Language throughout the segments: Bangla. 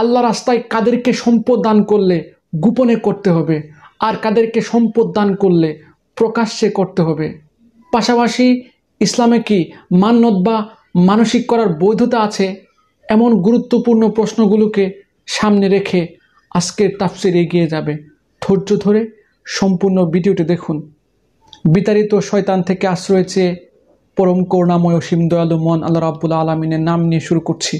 আল্লাহ রাস্তায় কাদেরকে সম্পদ দান করলে গোপনে করতে হবে, আর কাদেরকে সম্পদ দান করলে প্রকাশ্যে করতে হবে। পাশাপাশি ইসলামে কি মান্নত বা মানসিক করার বৈধতা আছে? এমন গুরুত্বপূর্ণ প্রশ্নগুলোকে সামনে রেখে আজকের তাফসীর এগিয়ে যাবে। ধৈর্য ধরে সম্পূর্ণ ভিডিওটি দেখুন। বিতাড়িত শয়তান থেকে আশ্রয় চেয়ে পরম করুণাময় অসীম দয়ালু মন আল্লাহ রাব্বুল আলামিনের নাম নিয়ে শুরু করছি।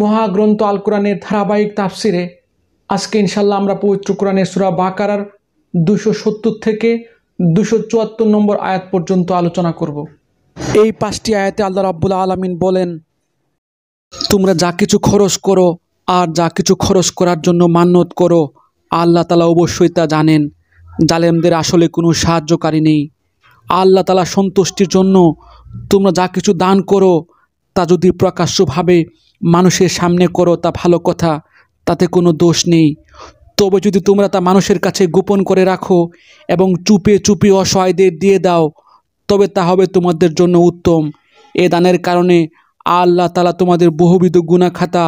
মহাগ্রন্থ আল কোরআনের ধারাবাহিক তাফসিরে আজকে ইনশাল্লাহ আমরা পবিত্র কোরআনের সূরা বাকারার 270 থেকে 274 নম্বর আয়াত পর্যন্ত আলোচনা করব। এই 5টি আয়াতে আল্লাহ রাব্বুল আলামিন বলেন, তোমরা যা কিছু খরচ করো আর যা কিছু খরচ করার জন্য মান্নত করো, আল্লাহ তাআলা অবশ্যই তা জানেন। জালেমদের আসলে কোনো সাহায্যকারী নেই। আল্লাহ তাআলা সন্তুষ্টির জন্য তোমরা যা কিছু দান করো তা যদি প্রকাশ্যভাবে মানুষের সামনে করো তা ভালো কথা, তাতে কোনো দোষ নেই। তবে যদি তোমরা তা মানুষের কাছে গোপন করে রাখো এবং চুপে চুপে অসহায়দের দিয়ে দাও, তবে তা হবে তোমাদের জন্য উত্তম। এ দানের কারণে আল্লাহ তাআলা তোমাদের বহুবিধ গুনাহ খাতা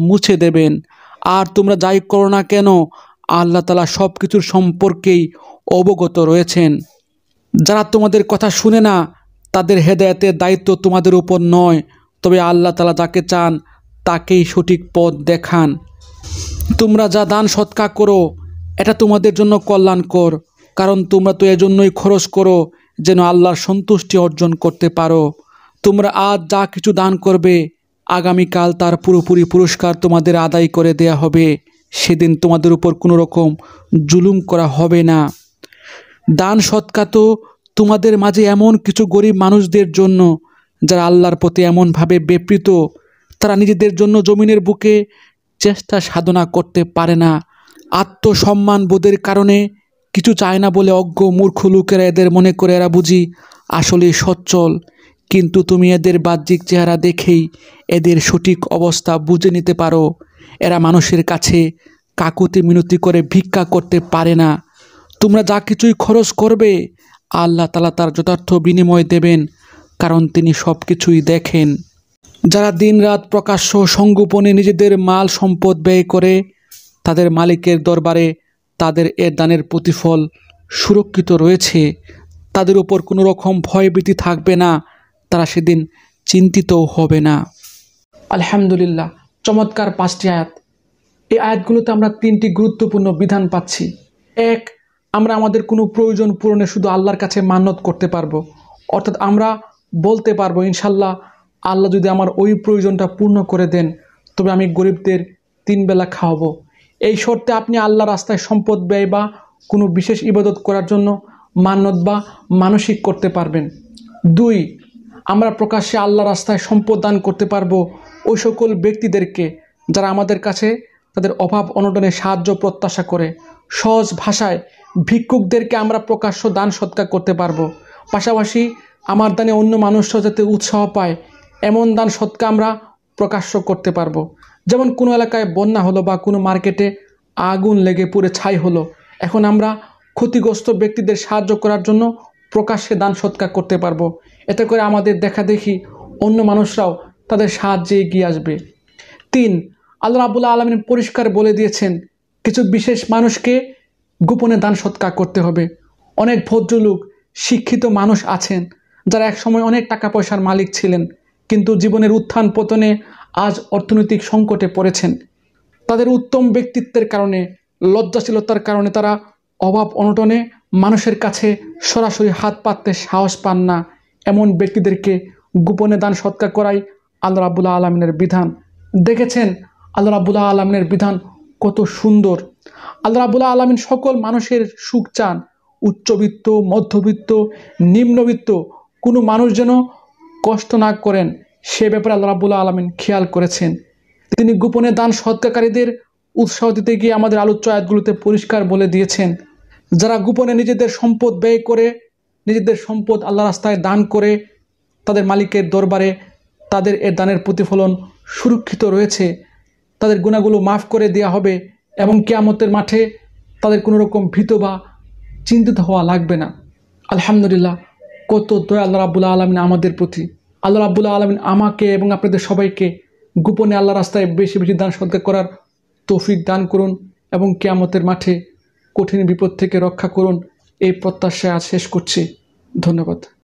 মুছে দেবেন। আর তোমরা যাই করো না কেন, আল্লাহ তাআলা সব কিছুর সম্পর্কেই অবগত রয়েছেন। যারা তোমাদের কথা শুনে না, তাদের হেদায়েতের দায়িত্ব তোমাদের উপর নয়, তবে আল্লাহ তাআলা যাকে চান তাকেই সঠিক পথ দেখান। তোমরা যা দান সৎকা করো এটা তোমাদের জন্য কল্যাণকর, কারণ তোমরা তো এজন্যই খরচ করো যেন আল্লাহর সন্তুষ্টি অর্জন করতে পারো। তোমরা আজ যা কিছু দান করবে, আগামীকাল তার পুরোপুরি পুরস্কার তোমাদের আদায় করে দেয়া হবে। সেদিন তোমাদের উপর কোনো রকম জুলুম করা হবে না। দান সৎকা তো তোমাদের মাঝে এমন কিছু গরিব মানুষদের জন্য যারা আল্লাহর প্রতি এমনভাবে বেপৃত, তারা নিজেদের জন্য জমিনের বুকে চেষ্টা সাধনা করতে পারে না। আত্মসম্মান বোধের কারণে কিছু চায় না বলে অজ্ঞ মূর্খ লোকেরা এদের মনে করে এরা বুঝি আসলে সচ্ছল। কিন্তু তুমি এদের বাহ্যিক চেহারা দেখেই এদের সঠিক অবস্থা বুঝে নিতে পারো। এরা মানুষের কাছে কাকুতি মিনতি করে ভিক্ষা করতে পারে না। তোমরা যা কিছুই খরচ করবে, আল্লাহ তাআলা তার যথার্থ বিনিময় দেবেন, কারণ তিনি সব কিছুই দেখেন। যারা দিনরাত প্রকাশ্য সংগোপনে নিজেদের মাল সম্পদ ব্যয় করে, তাদের মালিকের দরবারে তাদের এ দানের প্রতিফল সুরক্ষিত রয়েছে। তাদের উপর কোনো রকম ভয়ভীতি থাকবে না, তারা সেদিন চিন্তিতও হবে না। আলহামদুলিল্লাহ, চমৎকার 5টি আয়াত। এই আয়াতগুলোতে আমরা 3টি গুরুত্বপূর্ণ বিধান পাচ্ছি। এক, আমরা আমাদের কোনো প্রয়োজন পূরণে শুধু আল্লাহর কাছে মান্নত করতে পারবো, অর্থাৎ আমরা বলতে পারবো ইনশাল্লাহ আল্লাহ যদি আমার ওই প্রয়োজনটা পূর্ণ করে দেন, তবে আমি গরিবদের 3 বেলা খাওয়াবো। এই শর্তে আপনি আল্লাহ রাস্তায় সম্পদ ব্যয় বা কোনো বিশেষ ইবাদত করার জন্য মান্নত বা মানসিক করতে পারবেন। 2, আমরা প্রকাশ্যে আল্লাহ রাস্তায় সম্পদ দান করতে পারবো ওই সকল ব্যক্তিদেরকে যারা আমাদের কাছে তাদের অভাব অনটনে সাহায্য প্রত্যাশা করে। সহজ ভাষায় ভিক্ষুকদেরকে আমরা প্রকাশ্য দান সৎকার করতে পারবো। পাশাপাশি আমার দানে অন্য মানুষরা যাতে উৎসাহ পায় এমন দান সৎকা আমরা প্রকাশ্য করতে পারবো। যেমন কোনো এলাকায় বন্যা হলো বা কোনো মার্কেটে আগুন লেগে পুড়ে ছাই হলো, এখন আমরা ক্ষতিগ্রস্ত ব্যক্তিদের সাহায্য করার জন্য প্রকাশ্যে দান সৎকার করতে পারবো। এতে করে আমাদের দেখা দেখি অন্য মানুষরাও তাদের সাহায্যে এগিয়ে আসবে। 3, আল্লাহ রাব্বুল আলামিন পরিষ্কার বলে দিয়েছেন কিছু বিশেষ মানুষকে গোপনে দান সৎকার করতে হবে। অনেক ভদ্রলোক শিক্ষিত মানুষ আছেন যারা একসময় অনেক টাকা পয়সার মালিক ছিলেন, কিন্তু জীবনের উত্থান পতনে আজ অর্থনৈতিক সংকটে পড়েছেন। তাদের উত্তম ব্যক্তিত্বের কারণে, লজ্জাশীলতার কারণে তারা অভাব অনটনে মানুষের কাছে সরাসরি হাত পাততে সাহস পান না। এমন ব্যক্তিদেরকে গোপনে দান সৎকার করাই আল্লাহ রাব্বুল আলামিনের বিধান। দেখেছেন আল্লাহ রাব্বুল আলামিনের বিধান কত সুন্দর। আল্লাহ রাব্বুল আলামিন সকল মানুষের সুখ চান। উচ্চবিত্ত, মধ্যবিত্ত, নিম্নবিত্ত কোনো মানুষ যেন কষ্ট না করেন, সে ব্যাপারে আল্লাহ রাব্বুল আলামিন খেয়াল করেছেন। তিনি গোপনে দান সৎকারীদের উৎসাহ দিতে গিয়ে আমাদের আলোচ্য আয়াতগুলোতে পরিষ্কার বলে দিয়েছেন, যারা গোপনে নিজেদের সম্পদ ব্যয় করে, নিজেদের সম্পদ আল্লাহ রাস্তায় দান করে, তাদের মালিকের দরবারে তাদের এ দানের প্রতিফলন সুরক্ষিত রয়েছে। তাদের গুনাহগুলো মাফ করে দেওয়া হবে এবং কিয়ামতের মাঠে তাদের কোনো রকম ভীত বা চিন্তিত হওয়া লাগবে না। আলহামদুলিল্লাহ, কত দয়া আল্লাহ রাব্বুল আলামিন আমাদের প্রতি। আল্লাহ রাব্বুল আলামিন আমাকে এবং আপনাদের সবাইকে গোপনে আল্লাহ রাস্তায় বেশি বেশি দান সদকা করার তৌফিক দান করুন এবং কিয়ামতের মাঠে কঠিন বিপদ থেকে রক্ষা করুন। এই প্রত্যাশায় আজ শেষ করছি। ধন্যবাদ।